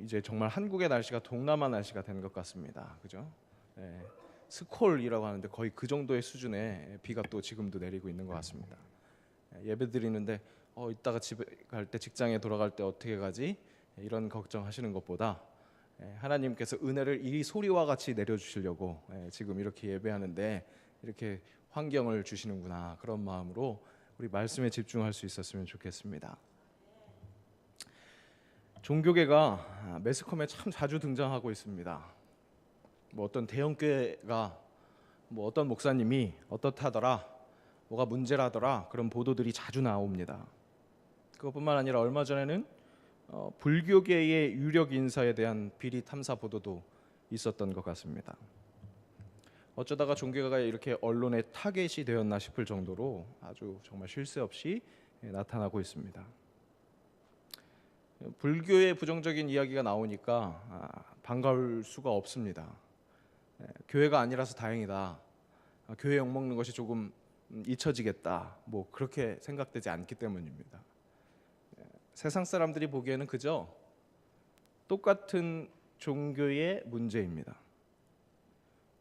이제 정말 한국의 날씨가 동남아 날씨가 된 것 같습니다. 그죠? 예, 스콜이라고 하는데 거의 그 정도의 수준의 비가 또 지금도 내리고 있는 것 같습니다. 예배 드리는데 이따가 집에 갈 때, 직장에 돌아갈 때 어떻게 가지? 이런 걱정하시는 것보다 하나님께서 은혜를 이 소리와 같이 내려주시려고 지금 이렇게 예배하는데 이렇게 환경을 주시는구나, 그런 마음으로 우리 말씀에 집중할 수 있었으면 좋겠습니다. 종교계가 매스컴에 참 자주 등장하고 있습니다. 뭐 어떤 대형교회가 뭐 어떤 목사님이 어떻다더라, 뭐가 문제라더라, 그런 보도들이 자주 나옵니다. 그것뿐만 아니라 얼마 전에는 불교계의 유력 인사에 대한 비리 탐사 보도도 있었던 것 같습니다. 어쩌다가 종교가 이렇게 언론의 타겟이 되었나 싶을 정도로 아주 정말 쉴 새 없이 나타나고 있습니다. 불교의 부정적인 이야기가 나오니까 반가울 수가 없습니다. 교회가 아니라서 다행이다, 교회 욕먹는 것이 조금 잊혀지겠다, 뭐 그렇게 생각되지 않기 때문입니다. 세상 사람들이 보기에는 그저 똑같은 종교의 문제입니다.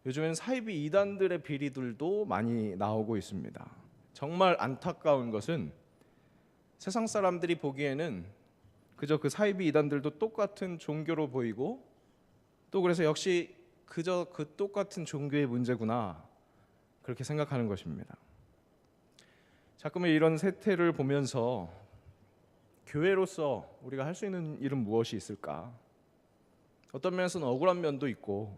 요즘엔 사이비 이단들의 비리들도 많이 나오고 있습니다. 정말 안타까운 것은 세상 사람들이 보기에는 그저 그 사이비 이단들도 똑같은 종교로 보이고, 또 그래서 역시 그저 그 똑같은 종교의 문제구나, 그렇게 생각하는 것입니다. 자꾸만 이런 세태를 보면서 교회로서 우리가 할 수 있는 일은 무엇이 있을까? 어떤 면에서는 억울한 면도 있고,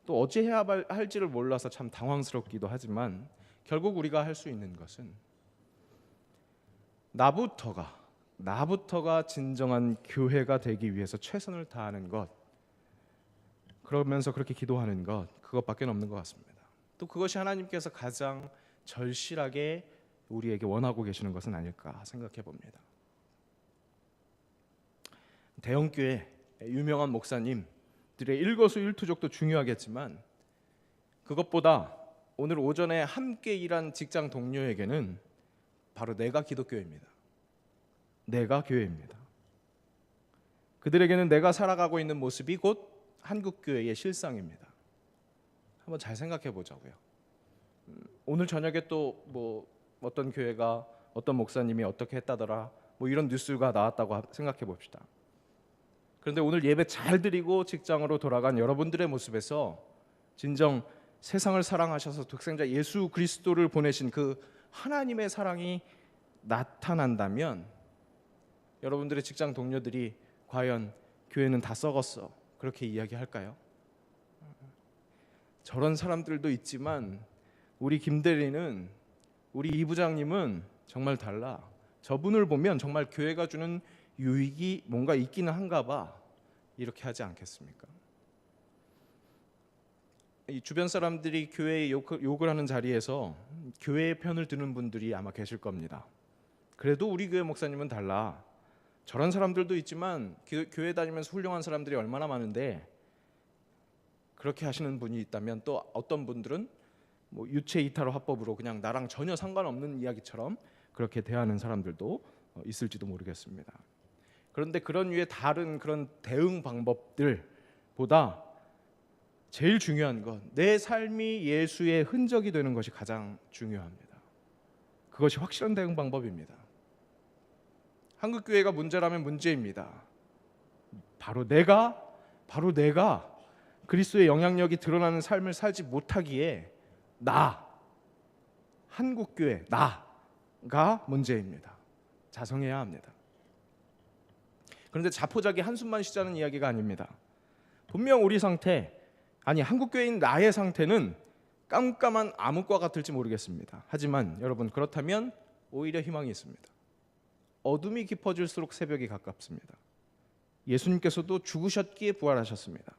또 어찌해야 할지를 몰라서 참 당황스럽기도 하지만, 결국 우리가 할 수 있는 것은 나부터가 진정한 교회가 되기 위해서 최선을 다하는 것, 그러면서 그렇게 기도하는 것, 그것밖에 없는 것 같습니다. 또 그것이 하나님께서 가장 절실하게 우리에게 원하고 계시는 것은 아닐까 생각해 봅니다. 대형교회 유명한 목사님들의 일거수일투족도 중요하겠지만, 그것보다 오늘 오전에 함께 일한 직장 동료에게는 바로 내가 기독교회입니다. 내가 교회입니다. 그들에게는 내가 살아가고 있는 모습이 곧 한국교회의 실상입니다. 한번 잘 생각해 보자고요. 오늘 저녁에 또 뭐 어떤 교회가 어떤 목사님이 어떻게 했다더라, 뭐 이런 뉴스가 나왔다고 생각해 봅시다. 그런데 오늘 예배 잘 드리고 직장으로 돌아간 여러분들의 모습에서 진정 세상을 사랑하셔서 독생자 예수 그리스도를 보내신 그 하나님의 사랑이 나타난다면, 여러분들의 직장 동료들이 과연 교회는 다 썩었어, 그렇게 이야기할까요? 저런 사람들도 있지만 우리 김대리는, 우리 이 부장님은 정말 달라, 저분을 보면 정말 교회가 주는 유익이 뭔가 있기는 한가 봐, 이렇게 하지 않겠습니까? 이 주변 사람들이 교회에 욕을 하는 자리에서 교회의 편을 드는 분들이 아마 계실 겁니다. 그래도 우리 교회 목사님은 달라, 저런 사람들도 있지만 교회 다니면서 훌륭한 사람들이 얼마나 많은데, 그렇게 하시는 분이 있다면, 또 어떤 분들은 뭐 유체 이탈 화법으로 그냥 나랑 전혀 상관없는 이야기처럼 그렇게 대하는 사람들도 있을지도 모르겠습니다. 그런데 그런 위에 다른 그런 대응 방법들보다 제일 중요한 건 내 삶이 예수의 흔적이 되는 것이 가장 중요합니다. 그것이 확실한 대응 방법입니다. 한국교회가 문제라면 문제입니다. 바로 내가 그리스도의 영향력이 드러나는 삶을 살지 못하기에 한국교회 나가 문제입니다. 자성해야 합니다. 그런데 자포자기 한숨만 쉬자는 이야기가 아닙니다. 분명 우리 상태, 아니 한국교회인 나의 상태는 깜깜한 암흑과 같을지 모르겠습니다. 하지만 여러분, 그렇다면 오히려 희망이 있습니다. 어둠이 깊어질수록 새벽이 가깝습니다. 예수님께서도 죽으셨기에 부활하셨습니다.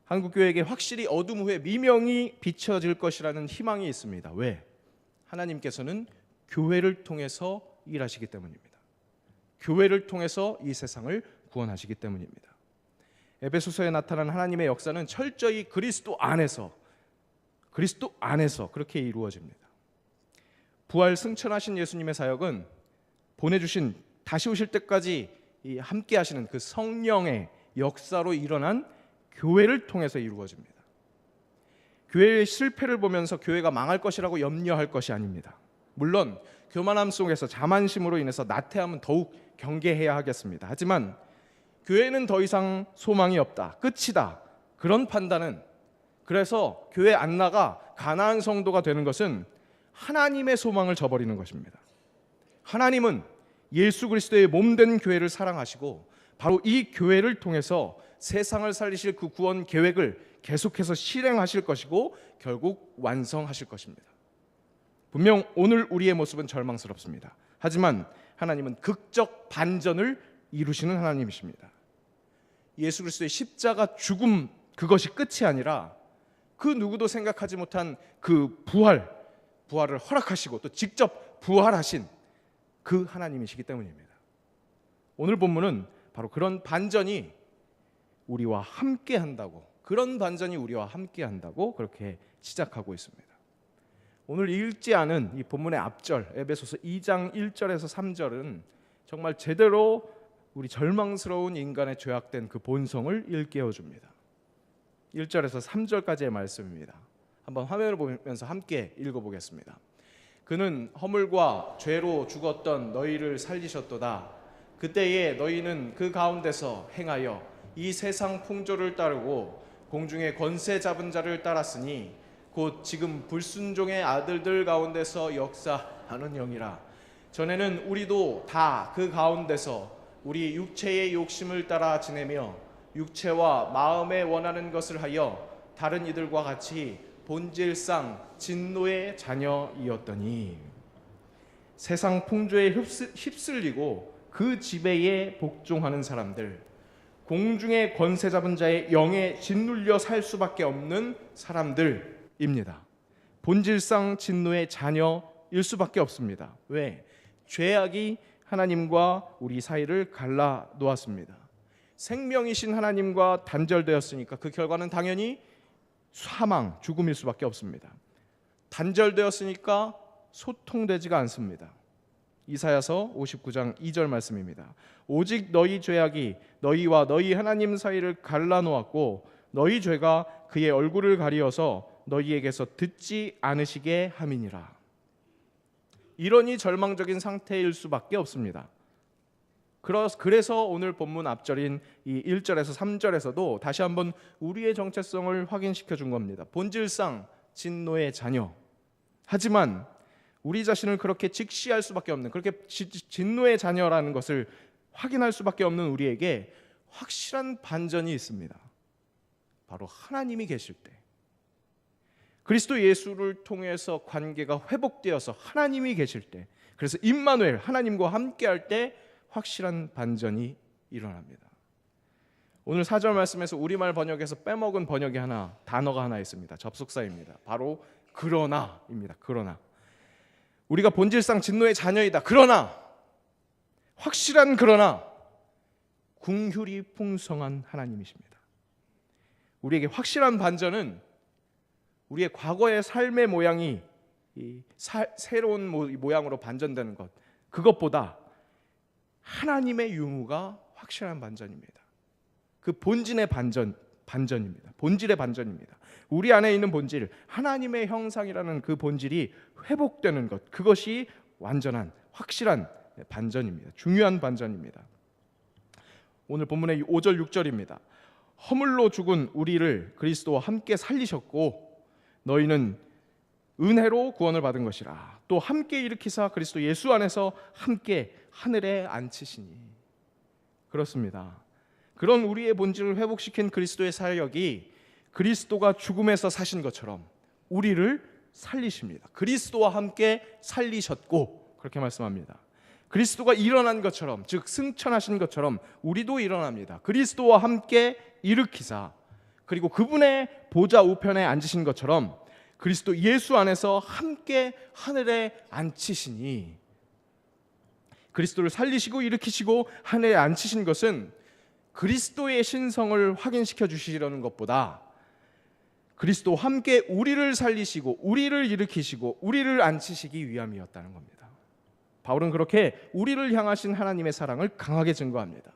한국교회에게 확실히 어둠 후에 미명이 비춰질 것이라는 희망이 있습니다. 왜? 하나님께서는 교회를 통해서 일하시기 때문입니다. 교회를 통해서 이 세상을 구원하시기 때문입니다. 에베소서에 나타난 하나님의 역사는 철저히 그리스도 안에서 그렇게 이루어집니다. 부활 승천하신 예수님의 사역은 보내주신 다시 오실 때까지 이 함께 하시는 그 성령의 역사로 일어난 교회를 통해서 이루어집니다. 교회의 실패를 보면서 교회가 망할 것이라고 염려할 것이 아닙니다. 물론 교만함 속에서 자만심으로 인해서 나태함은 더욱 경계해야 하겠습니다. 하지만 교회는 더 이상 소망이 없다, 끝이다, 그런 판단은, 그래서 교회 안 나가 가나안 성도가 되는 것은 하나님의 소망을 저버리는 것입니다. 하나님은 예수 그리스도의 몸된 교회를 사랑하시고 바로 이 교회를 통해서 세상을 살리실 그 구원 계획을 계속해서 실행하실 것이고 결국 완성하실 것입니다. 분명 오늘 우리의 모습은 절망스럽습니다. 하지만 하나님은 극적 반전을 이루시는 하나님이십니다. 예수 그리스도의 십자가 죽음, 그것이 끝이 아니라 그 누구도 생각하지 못한 그 부활을 허락하시고 또 직접 부활하신 그 하나님이시기 때문입니다. 오늘 본문은 바로 그런 반전이 우리와 함께 한다고, 그렇게 시작하고 있습니다. 오늘 읽지 않은 이 본문의 앞절 에베소서 2장 1절에서 3절은 정말 제대로 우리 절망스러운 인간의 죄악된 그 본성을 일깨워줍니다. 1절에서 3절까지의 말씀입니다. 한번 화면을 보면서 함께 읽어보겠습니다. 그는 허물과 죄로 죽었던 너희를 살리셨도다. 그때에 너희는 그 가운데서 행하여 이 세상 풍조를 따르고 공중의 권세 잡은 자를 따랐으니 곧 지금 불순종의 아들들 가운데서 역사하는 영이라. 전에는 우리도 다 그 가운데서 우리 육체의 욕심을 따라 지내며 육체와 마음에 원하는 것을 하여 다른 이들과 같이 본질상 진노의 자녀이었더니 세상 풍조에 휩쓸리고 그 지배에 복종하는 사람들, 공중의 권세 잡은 자의 영에 짓눌려 살 수밖에 없는 사람들입니다. 본질상 진노의 자녀일 수밖에 없습니다. 왜? 죄악이 하나님과 우리 사이를 갈라 놓았습니다. 생명이신 하나님과 단절되었으니까 그 결과는 당연히 사망, 죽음일 수밖에 없습니다. 단절되었으니까 소통되지가 않습니다. 이사야서 59장 2절 말씀입니다. 오직 너희 죄악이 너희와 너희 하나님 사이를 갈라놓았고 너희 죄가 그의 얼굴을 가리어서 너희에게서 듣지 않으시게 함이니라. 이러니 절망적인 상태일 수밖에 없습니다. 그래서 오늘 본문 앞절인 이 1절에서 3절에서도 다시 한번 우리의 정체성을 확인시켜 준 겁니다. 본질상 진노의 자녀. 하지만 우리 자신을 그렇게 직시할 수밖에 없는, 그렇게 진노의 자녀라는 것을 확인할 수밖에 없는 우리에게 확실한 반전이 있습니다. 바로 하나님이 계실 때, 그리스도 예수를 통해서 관계가 회복되어서 하나님이 계실 때, 그래서 임마누엘, 하나님과 함께할 때 확실한 반전이 일어납니다. 오늘 4절 말씀에서 우리말 번역에서 빼먹은 번역이 단어가 하나 있습니다. 접속사입니다. 바로 그러나입니다. 그러나. 우리가 본질상 진노의 자녀이다. 그러나, 확실한 그러나 긍휼이 풍성한 하나님이십니다. 우리에게 확실한 반전은 우리의 과거의 삶의 모양이 새로운 모양으로 반전되는 것, 그것보다 하나님의 유무가 확실한 반전입니다. 그 본질의 반전입니다. 본질의 반전입니다. 우리 안에 있는 본질, 하나님의 형상이라는 그 본질이 회복되는 것, 그것이 완전한 확실한 반전입니다. 중요한 반전입니다. 오늘 본문의 5절 6절입니다. 허물로 죽은 우리를 그리스도와 함께 살리셨고 너희는 은혜로 구원을 받은 것이라. 또 함께 일으키사 그리스도 예수 안에서 함께 하늘에 앉히시니. 그렇습니다. 그런 우리의 본질을 회복시킨 그리스도의 사역이 그리스도가 죽음에서 사신 것처럼 우리를 살리십니다. 그리스도와 함께 살리셨고, 그렇게 말씀합니다. 그리스도가 일어난 것처럼, 즉 승천하신 것처럼 우리도 일어납니다. 그리스도와 함께 일으키사, 그리고 그분의 보좌 우편에 앉으신 것처럼 그리스도 예수 안에서 함께 하늘에 앉히시니. 그리스도를 살리시고 일으키시고 하늘에 앉히신 것은 그리스도의 신성을 확인시켜 주시려는 것보다 그리스도와 함께 우리를 살리시고 우리를 일으키시고 우리를 앉히시기 위함이었다는 겁니다. 바울은 그렇게 우리를 향하신 하나님의 사랑을 강하게 증거합니다.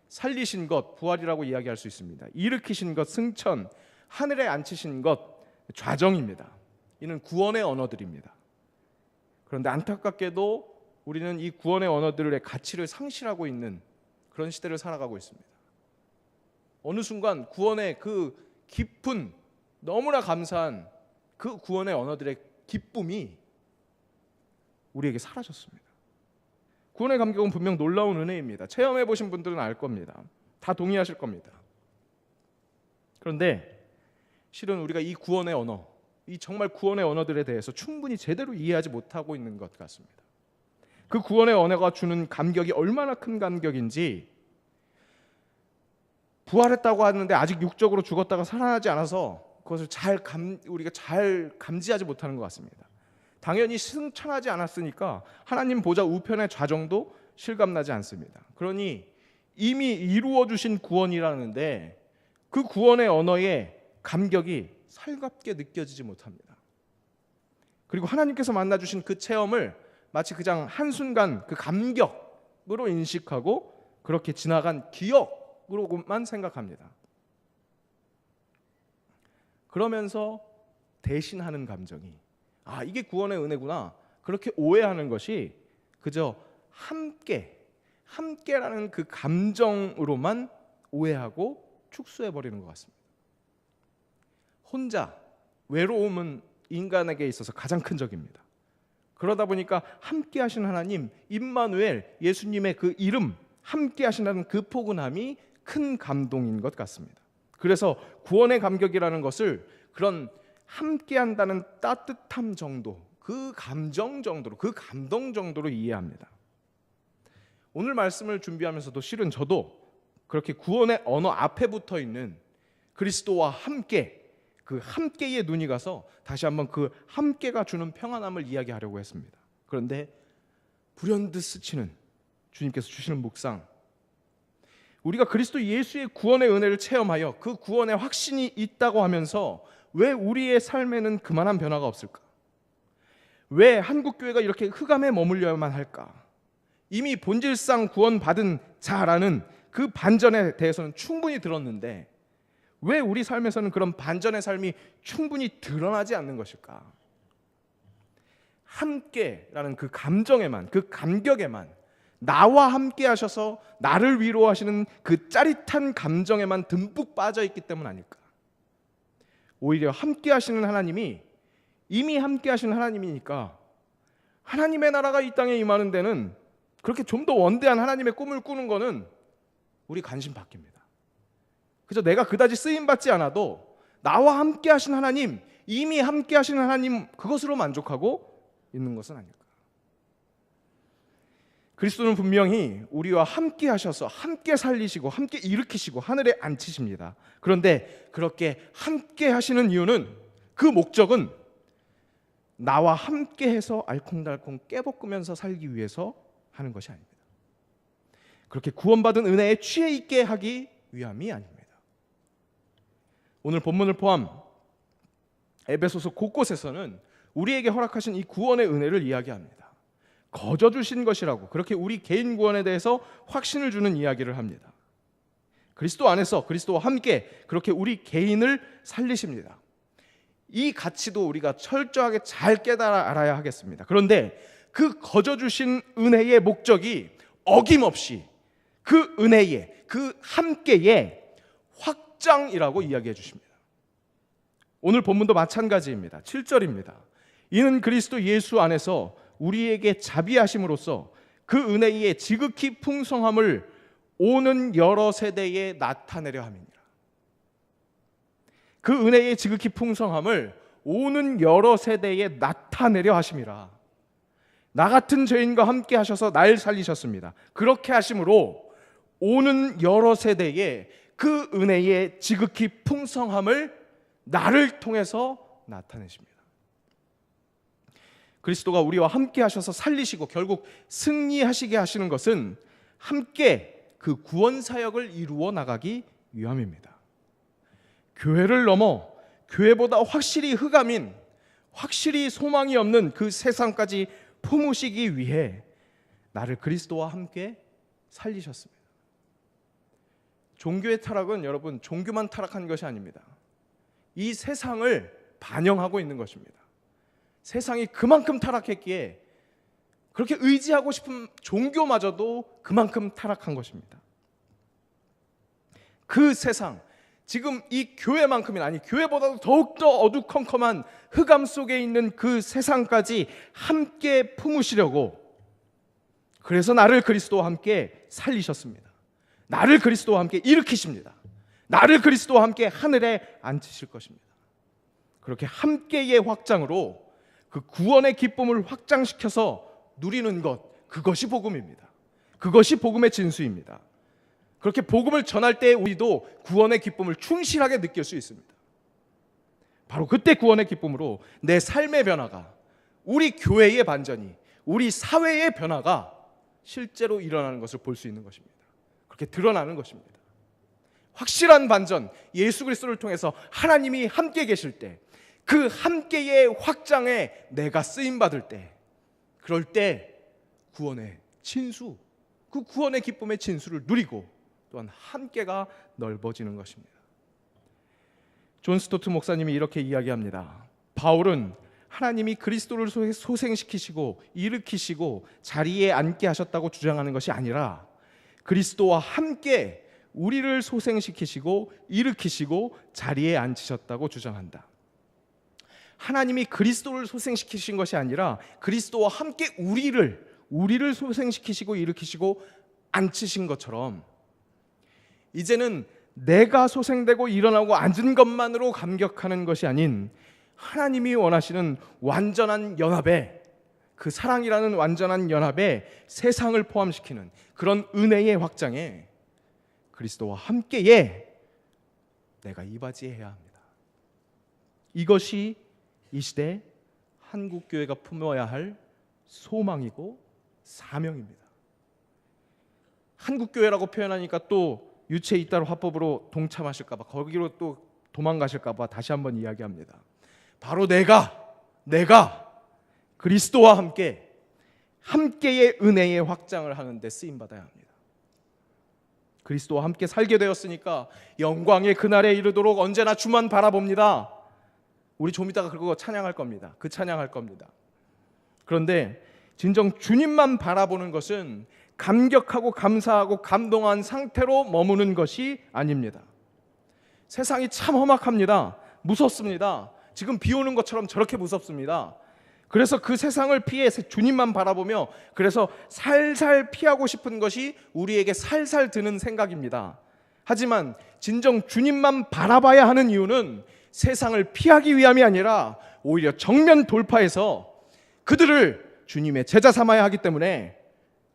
살리신 것, 부활이라고 이야기할 수 있습니다. 일으키신 것, 승천, 하늘에 앉히신 것, 좌정입니다. 이는 구원의 언어들입니다. 그런데 안타깝게도 우리는 이 구원의 언어들의 가치를 상실하고 있는 그런 시대를 살아가고 있습니다. 어느 순간 구원의 그 깊은, 너무나 감사한 그 구원의 언어들의 기쁨이 우리에게 사라졌습니다. 구원의 감격은 분명 놀라운 은혜입니다. 체험해 보신 분들은 알 겁니다. 다 동의하실 겁니다. 그런데 실은 우리가 이 구원의 언어, 이 정말 구원의 언어들에 대해서 충분히 제대로 이해하지 못하고 있는 것 같습니다. 그 구원의 언어가 주는 감격이 얼마나 큰 감격인지, 부활했다고 하는데 아직 육적으로 죽었다가 살아나지 않아서 그것을 우리가 잘 감지하지 못하는 것 같습니다. 당연히 승천하지 않았으니까 하나님 보좌 우편의 좌정도 실감나지 않습니다. 그러니 이미 이루어 주신 구원이라는데 그 구원의 언어의 감격이 살갑게 느껴지지 못합니다. 그리고 하나님께서 만나 주신 그 체험을 마치 그냥 한순간 그 감격으로 인식하고 그렇게 지나간 기억으로만 생각합니다. 그러면서 대신하는 감정이, 이게 구원의 은혜구나, 그렇게 오해하는 것이 그저 함께라는 그 감정으로만 오해하고 축소해버리는 것 같습니다. 혼자, 외로움은 인간에게 있어서 가장 큰 적입니다. 그러다 보니까 함께 하신 하나님, 임마누엘, 예수님의 그 이름, 함께 하신다는 그 포근함이 큰 감동인 것 같습니다. 그래서 구원의 감격이라는 것을 그런 함께 한다는 따뜻함 정도, 그 감정 정도로, 그 감동 정도로 이해합니다. 오늘 말씀을 준비하면서도 실은 저도 그렇게 구원의 언어 앞에 붙어 있는 그리스도와 함께, 그 함께의 눈이 가서 다시 한번 그 함께가 주는 평안함을 이야기하려고 했습니다. 그런데 불현듯 스치는 주님께서 주시는 묵상, 우리가 그리스도 예수의 구원의 은혜를 체험하여 그 구원의 확신이 있다고 하면서 왜 우리의 삶에는 그만한 변화가 없을까? 왜 한국교회가 이렇게 흑암에 머물려야만 할까? 이미 본질상 구원받은 자라는 그 반전에 대해서는 충분히 들었는데 왜 우리 삶에서는 그런 반전의 삶이 충분히 드러나지 않는 것일까? 함께라는 그 감정에만, 그 감격에만, 나와 함께 하셔서 나를 위로하시는 그 짜릿한 감정에만 듬뿍 빠져 있기 때문 아닐까? 오히려 함께 하시는 하나님이, 이미 함께 하시는 하나님이니까 하나님의 나라가 이 땅에 임하는 데는 그렇게 좀 더 원대한 하나님의 꿈을 꾸는 거는 우리 관심 바뀝니다. 그저 내가 그다지 쓰임 받지 않아도 나와 함께 하신 하나님, 이미 함께 하시는 하나님, 그것으로 만족하고 있는 것은 아닐까? 그리스도는 분명히 우리와 함께 하셔서 함께 살리시고 함께 일으키시고 하늘에 앉히십니다. 그런데 그렇게 함께 하시는 이유는, 그 목적은 나와 함께 해서 알콩달콩 깨볶으면서 살기 위해서 하는 것이 아닙니다. 그렇게 구원받은 은혜에 취해 있게 하기 위함이 아닙니다. 오늘 본문을 포함 에베소서 곳곳에서는 우리에게 허락하신 이 구원의 은혜를 이야기합니다. 거저 주신 것이라고, 그렇게 우리 개인 구원에 대해서 확신을 주는 이야기를 합니다. 그리스도 안에서 그리스도와 함께 그렇게 우리 개인을 살리십니다. 이 가치도 우리가 철저하게 잘 깨달아 알아야 하겠습니다. 그런데 그 거저 주신 은혜의 목적이 어김없이 그 은혜의, 그 함께의 확장이라고 이야기해 주십니다. 오늘 본문도 마찬가지입니다. 7절입니다. 이는 그리스도 예수 안에서 우리에게 자비하심으로써 그 은혜의 지극히 풍성함을 오는 여러 세대에 나타내려 함이니라. 그 은혜의 지극히 풍성함을 오는 여러 세대에 나타내려 하심이라. 나 같은 죄인과 함께 하셔서 날 살리셨습니다. 그렇게 하심으로 오는 여러 세대에 그 은혜의 지극히 풍성함을 나를 통해서 나타내십니다. 그리스도가 우리와 함께 하셔서 살리시고 결국 승리하시게 하시는 것은 함께 그 구원 사역을 이루어 나가기 위함입니다. 교회를 넘어 교회보다 확실히 흑암인, 확실히 소망이 없는 그 세상까지 품으시기 위해 나를 그리스도와 함께 살리셨습니다. 종교의 타락은 여러분 종교만 타락한 것이 아닙니다. 이 세상을 반영하고 있는 것입니다. 세상이 그만큼 타락했기에 그렇게 의지하고 싶은 종교마저도 그만큼 타락한 것입니다. 그 세상, 지금 이 교회만큼이나, 아니 교회보다도 더욱더 어두컴컴한 흑암 속에 있는 그 세상까지 함께 품으시려고, 그래서 나를 그리스도와 함께 살리셨습니다. 나를 그리스도와 함께 일으키십니다. 나를 그리스도와 함께 하늘에 앉히실 것입니다. 그렇게 함께의 확장으로 그 구원의 기쁨을 확장시켜서 누리는 것, 그것이 복음입니다. 그것이 복음의 진수입니다. 그렇게 복음을 전할 때 우리도 구원의 기쁨을 충실하게 느낄 수 있습니다. 바로 그때 구원의 기쁨으로 내 삶의 변화가, 우리 교회의 반전이, 우리 사회의 변화가 실제로 일어나는 것을 볼 수 있는 것입니다. 그렇게 드러나는 것입니다. 확실한 반전, 예수 그리스도를 통해서 하나님이 함께 계실 때, 그 함께의 확장에 내가 쓰임받을 때, 그럴 때 구원의 진수, 그 구원의 기쁨의 진수를 누리고 또한 함께가 넓어지는 것입니다. 존 스토트 목사님이 이렇게 이야기합니다. 바울은 하나님이 그리스도를 소생시키시고 일으키시고 자리에 앉게 하셨다고 주장하는 것이 아니라 그리스도와 함께 우리를 소생시키시고 일으키시고 자리에 앉히셨다고 주장한다. 하나님이 그리스도를 소생시키신 것이 아니라 그리스도와 함께 우리를 소생시키시고 일으키시고 앉히신 것처럼, 이제는 내가 소생되고 일어나고 앉은 것만으로 감격하는 것이 아닌 하나님이 원하시는 완전한 연합에, 그 사랑이라는 완전한 연합에 세상을 포함시키는 그런 은혜의 확장에 그리스도와 함께에 내가 이바지해야 합니다. 이것이 이 시대 한국교회가 품어야 할 소망이고 사명입니다. 한국교회라고 표현하니까 또 유체 이따로 화법으로 동참하실까 봐, 거기로 또 도망가실까 봐 다시 한번 이야기합니다. 바로 내가 그리스도와 함께의 은혜의 확장을 하는 데 쓰임 받아야 합니다. 그리스도와 함께 살게 되었으니까 영광의 그날에 이르도록 언제나 주만 바라봅니다. 우리 좀 이따가 그거 찬양할 겁니다. 그 찬양할 겁니다. 그런데 진정 주님만 바라보는 것은 감격하고 감사하고 감동한 상태로 머무는 것이 아닙니다. 세상이 참 험악합니다. 무섭습니다. 지금 비 오는 것처럼 저렇게 무섭습니다. 그래서 그 세상을 피해 주님만 바라보며, 그래서 살살 피하고 싶은 것이 우리에게 살살 드는 생각입니다. 하지만 진정 주님만 바라봐야 하는 이유는 세상을 피하기 위함이 아니라 오히려 정면 돌파해서 그들을 주님의 제자 삼아야 하기 때문에,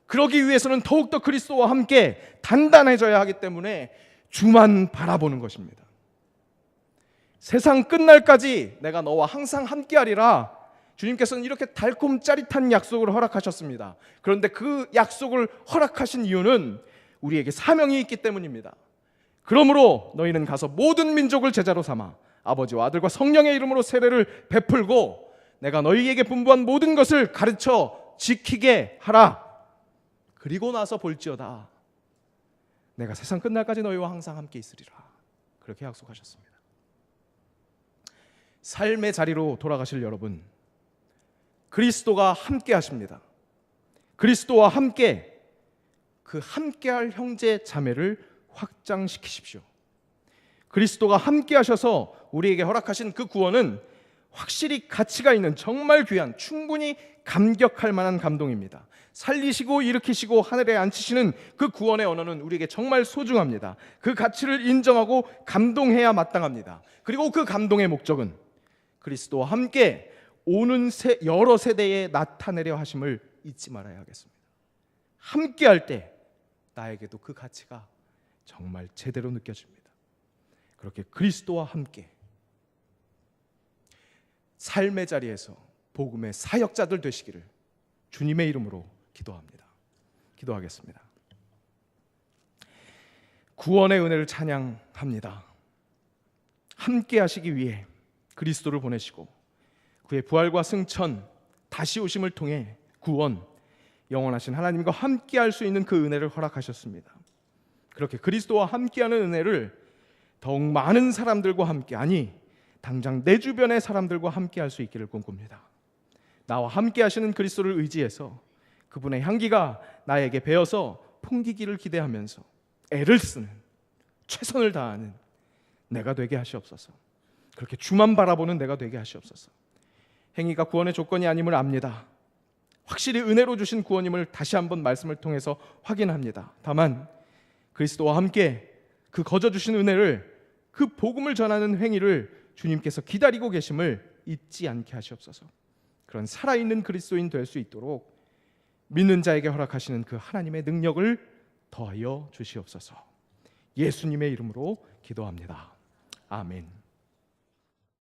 그러기 위해서는 더욱더 그리스도와 함께 단단해져야 하기 때문에 주만 바라보는 것입니다. 세상 끝날까지 내가 너와 항상 함께하리라, 주님께서는 이렇게 달콤 짜릿한 약속을 허락하셨습니다. 그런데 그 약속을 허락하신 이유는 우리에게 사명이 있기 때문입니다. 그러므로 너희는 가서 모든 민족을 제자로 삼아 아버지와 아들과 성령의 이름으로 세례를 베풀고 내가 너희에게 분부한 모든 것을 가르쳐 지키게 하라. 그리고 나서 볼지어다 내가 세상 끝날까지 너희와 항상 함께 있으리라. 그렇게 약속하셨습니다. 삶의 자리로 돌아가실 여러분, 그리스도가 함께 하십니다. 그리스도와 함께 그 함께할 형제 자매를 확장시키십시오. 그리스도가 함께 하셔서 우리에게 허락하신 그 구원은 확실히 가치가 있는, 정말 귀한, 충분히 감격할 만한 감동입니다. 살리시고 일으키시고 하늘에 앉히시는 그 구원의 언어는 우리에게 정말 소중합니다. 그 가치를 인정하고 감동해야 마땅합니다. 그리고 그 감동의 목적은 그리스도와 함께 오는 여러 세대에 나타내려 하심을 잊지 말아야 하겠습니다. 함께 할 때 나에게도 그 가치가 정말 제대로 느껴집니다. 그렇게 그리스도와 함께 삶의 자리에서 복음의 사역자들 되시기를 주님의 이름으로 기도합니다. 기도하겠습니다. 구원의 은혜를 찬양합니다. 함께 하시기 위해 그리스도를 보내시고 그의 부활과 승천, 다시 오심을 통해 구원, 영원하신 하나님과 함께 할 수 있는 그 은혜를 허락하셨습니다. 그렇게 그리스도와 함께하는 은혜를 더욱 많은 사람들과 함께, 아니 당장 내 주변의 사람들과 함께할 수 있기를 꿈꿉니다. 나와 함께하시는 그리스도를 의지해서 그분의 향기가 나에게 배어서 풍기기를 기대하면서 애를 쓰는, 최선을 다하는 내가 되게 하시옵소서. 그렇게 주만 바라보는 내가 되게 하시옵소서. 행위가 구원의 조건이 아님을 압니다. 확실히 은혜로 주신 구원임을 다시 한번 말씀을 통해서 확인합니다. 다만 그리스도와 함께 그 거저 주신 은혜를, 그 복음을 전하는 행위를 주님께서 기다리고 계심을 잊지 않게 하시옵소서. 그런 살아있는 그리스도인 될 수 있도록 믿는 자에게 허락하시는 그 하나님의 능력을 더하여 주시옵소서. 예수님의 이름으로 기도합니다. 아멘.